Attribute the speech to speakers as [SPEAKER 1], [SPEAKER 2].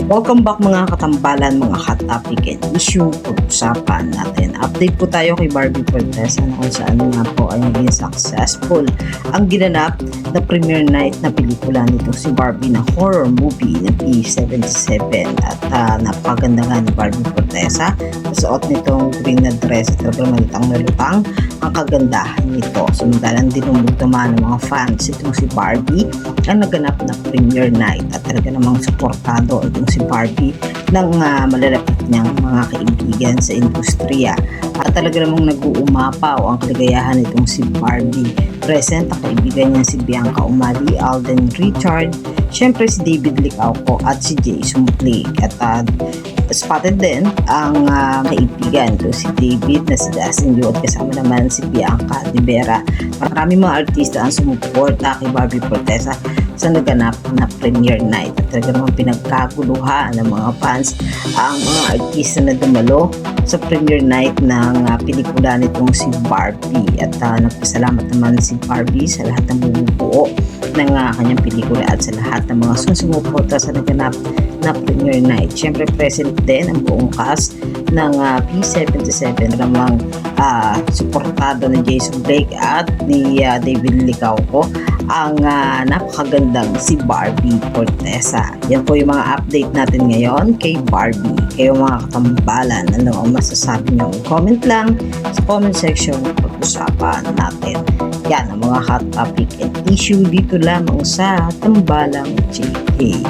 [SPEAKER 1] Welcome back mga katambalan, mga hot topic and issue pag-usapan natin. Update po tayo kay Barbie Fortesa na kung saan nga po ay naging successful ang ginanap na premiere night na pelikula nito si Barbie na horror movie na P77 at napakaganda nga ni Barbie Fortesa. Suot nitong green na dress at talagang malutang na lutang ang kagandahan nito. Samantalang dinumog naman ng mga fans itong si Barbie ang naganap na premiere night at talaga namang suportado itong si Barbie ng malalapit niyang mga kaibigan sa industriya at talaga namang nag-uumapaw ang kaligayahan itong si Barbie. Present ang kaibigan niya si Bianca Umali, Alden Richard, syempre si David Licauco at si Jason Blake at spotted din ang kaibigan to si David na si Dustin Yu at kasama naman si Bianca de Vera. Maraming mga artista ang sumuporta kay Barbie Fortesa sa naganap na premiere night at talaga namang pinagkaguluhan ng mga fans ang mga artista na dumalo sa premiere night ng pelikula nitong si Barbie at nagpasalamat naman si Barbie sa lahat ng bumubuo ng kanyang pelikula at sa lahat ng mga sumuporta sa naganap na premiere night. Siyempre present din ang buong cast ng P77 namang suportado ni Jason Blake at ni David Licauco ang napakagandang si Barbie Fortesa. Yan po yung mga update natin ngayon kay Barbie. Kayo mga katambalan, ano ang masasabi nyo? Comment lang sa comment section pag-usapan natin. Yan ang mga hot topic and issue dito lamang sa Tambalang JK.